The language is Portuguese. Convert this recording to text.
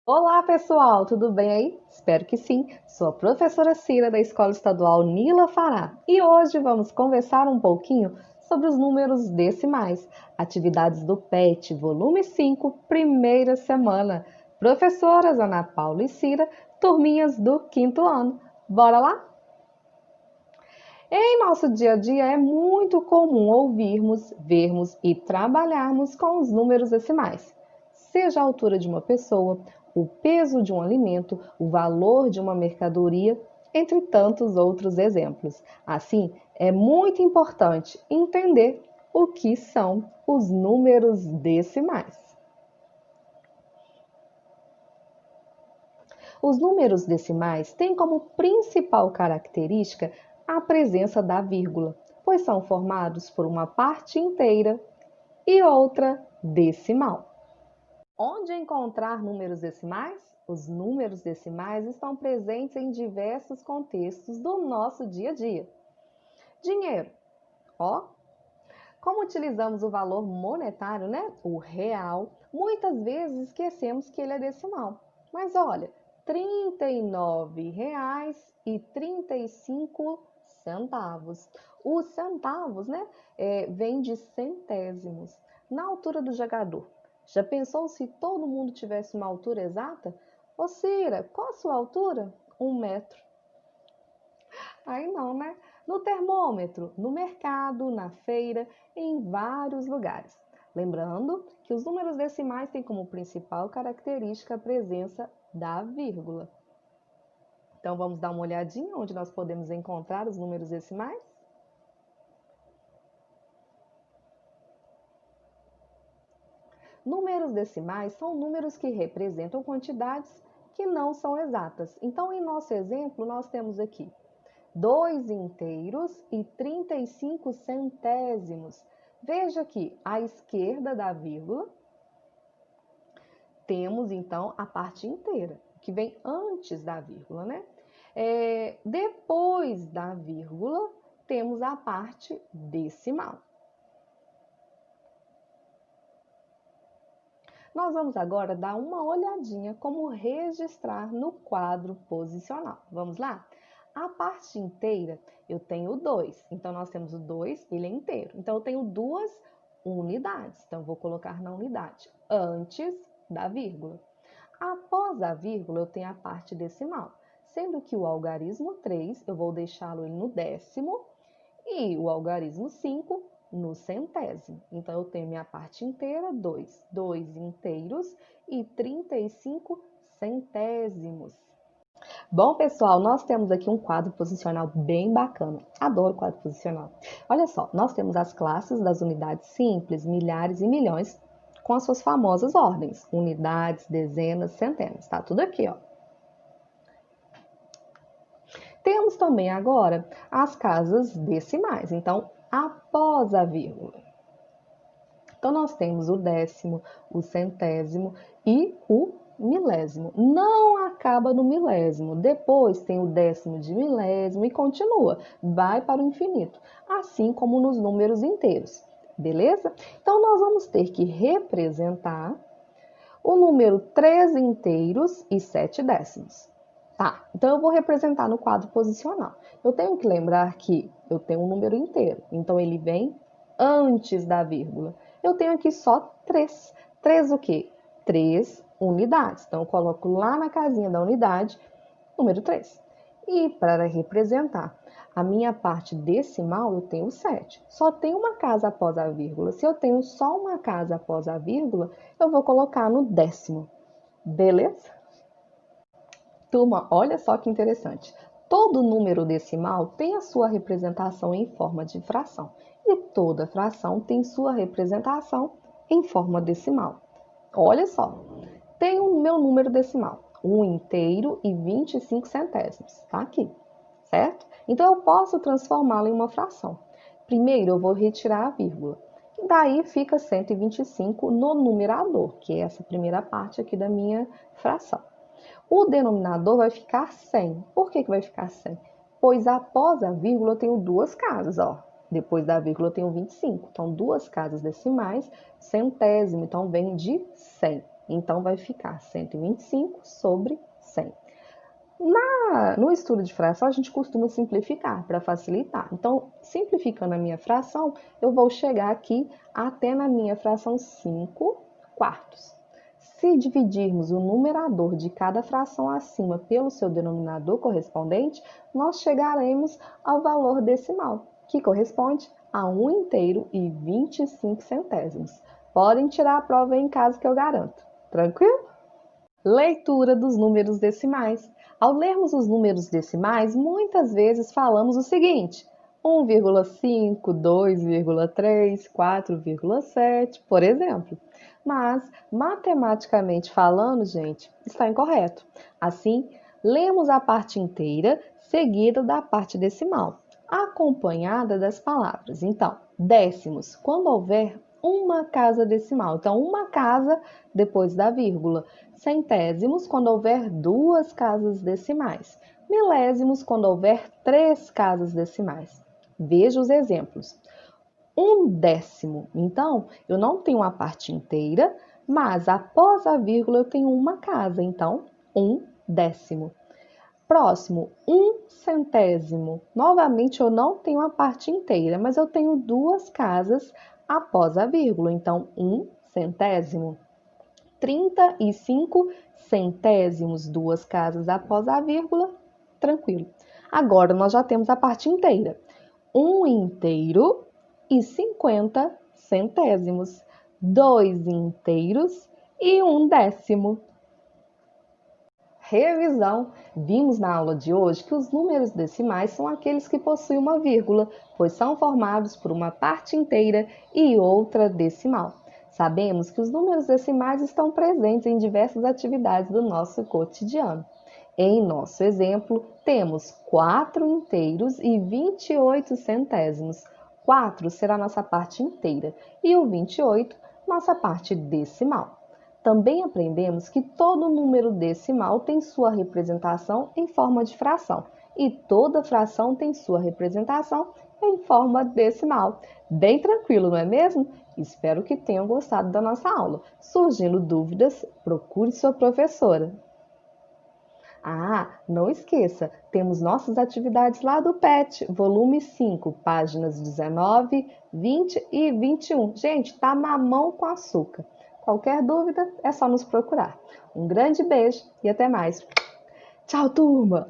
Olá, pessoal, tudo bem aí? Espero que sim. Sou a professora Cira da Escola Estadual Nila Fará e hoje vamos conversar um pouquinho sobre os números decimais, atividades do PET, volume 5, primeira semana. Professoras Ana Paula e Cira, turminhas do quinto ano. Bora lá? Em nosso dia a dia é muito comum ouvirmos, vermos e trabalharmos com os números decimais, seja a altura de uma pessoa, o peso de um alimento, o valor de uma mercadoria, entre tantos outros exemplos. Assim, é muito importante entender o que são os números decimais. Os números decimais têm como principal característica a presença da vírgula, pois são formados por uma parte inteira e outra decimal. Onde encontrar números decimais? Os números decimais estão presentes em diversos contextos do nosso dia a dia. Dinheiro. Ó, como utilizamos o valor monetário, né? O real, muitas vezes esquecemos que ele é decimal. Mas olha, R$ 39,35. Os centavos, né? Vem de centésimos. Na altura do jogador. Já pensou se todo mundo tivesse uma altura exata? Ô Cira, qual a sua altura? 1 metro. Aí não, né? No termômetro, no mercado, na feira, em vários lugares. Lembrando que os números decimais têm como principal característica a presença da vírgula. Então vamos dar uma olhadinha onde nós podemos encontrar os números decimais? Números decimais são números que representam quantidades que não são exatas. Então, em nosso exemplo, nós temos aqui 2 inteiros e 35 centésimos. Veja que à esquerda da vírgula temos então a parte inteira, que vem antes da vírgula, né? Depois da vírgula temos a parte decimal. Nós vamos agora dar uma olhadinha como registrar no quadro posicional. Vamos lá? A parte inteira eu tenho 2, então nós temos o 2, ele é inteiro. Então eu tenho duas unidades, então vou colocar na unidade, antes da vírgula. Após a vírgula eu tenho a parte decimal, sendo que o algarismo 3 eu vou deixá-lo no décimo e o algarismo 5 no centésimo. Então, eu tenho minha parte inteira, 2 inteiros e 35 centésimos. Bom, pessoal, nós temos aqui um quadro posicional bem bacana. Adoro quadro posicional. Olha só, nós temos as classes das unidades simples, milhares e milhões, com as suas famosas ordens. Unidades, dezenas, centenas. Tá tudo aqui, ó. Temos também agora as casas decimais. Então, após a vírgula. Então, nós temos o décimo, o centésimo e o milésimo. Não acaba no milésimo. Depois tem o décimo de milésimo e continua. Vai para o infinito. Assim como nos números inteiros. Beleza? Então, nós vamos ter que representar o número 3 inteiros e 7 décimos. Tá, então eu vou representar no quadro posicional. Eu tenho que lembrar que eu tenho um número inteiro, então ele vem antes da vírgula. Eu tenho aqui só 3. 3 o quê? 3 unidades. Então eu coloco lá na casinha da unidade, número 3. E para representar a minha parte decimal, eu tenho 7. Só tem uma casa após a vírgula. Se eu tenho só uma casa após a vírgula, eu vou colocar no décimo. Beleza? Turma, olha só que interessante. Todo número decimal tem a sua representação em forma de fração. E toda fração tem sua representação em forma decimal. Olha só, tem o meu número decimal, 1 inteiro e 25 centésimos. Tá aqui, certo? Então, eu posso transformá-lo em uma fração. Primeiro, eu vou retirar a vírgula. E daí fica 125 no numerador, que é essa primeira parte aqui da minha fração. O denominador vai ficar 100. Por que vai ficar 100? Pois após a vírgula eu tenho duas casas, ó. Depois da vírgula eu tenho 25. Então, duas casas decimais, centésimo, então vem de 100. Então, vai ficar 125 sobre 100. No estudo de fração, a gente costuma simplificar para facilitar. Então, simplificando a minha fração, eu vou chegar aqui até na minha fração 5 quartos. Se dividirmos o numerador de cada fração acima pelo seu denominador correspondente, nós chegaremos ao valor decimal, que corresponde a 1 inteiro e 25 centésimos. Podem tirar a prova aí em casa que eu garanto. Tranquilo? Leitura dos números decimais. Ao lermos os números decimais, muitas vezes falamos o seguinte: 1,5, 2,3, 4,7, por exemplo. Mas, matematicamente falando, gente, está incorreto. Assim, lemos a parte inteira seguida da parte decimal, acompanhada das palavras. Então, décimos, quando houver uma casa decimal. Então, uma casa depois da vírgula. Centésimos, quando houver duas casas decimais. Milésimos, quando houver três casas decimais. Veja os exemplos. 1/10. Então, eu não tenho a parte inteira, mas após a vírgula eu tenho uma casa. Então, 1/10. Próximo, 1/100. Novamente, eu não tenho a parte inteira, mas eu tenho duas casas após a vírgula. Então, 1/100. 35 centésimos, duas casas após a vírgula, tranquilo. Agora, nós já temos a parte inteira. 1 inteiro e 50 centésimos. 2 inteiros e 1/10. Revisão. Vimos na aula de hoje que os números decimais são aqueles que possuem uma vírgula, pois são formados por uma parte inteira e outra decimal. Sabemos que os números decimais estão presentes em diversas atividades do nosso cotidiano. Em nosso exemplo, temos 4 inteiros e 28 centésimos. 4 será nossa parte inteira e o 28, nossa parte decimal. Também aprendemos que todo número decimal tem sua representação em forma de fração e toda fração tem sua representação em forma decimal. Bem tranquilo, não é mesmo? Espero que tenham gostado da nossa aula. Surgindo dúvidas, procure sua professora. Não esqueça, temos nossas atividades lá do PET, volume 5, páginas 19, 20 e 21. Gente, tá mamão com açúcar. Qualquer dúvida é só nos procurar. Um grande beijo e até mais. Tchau, turma!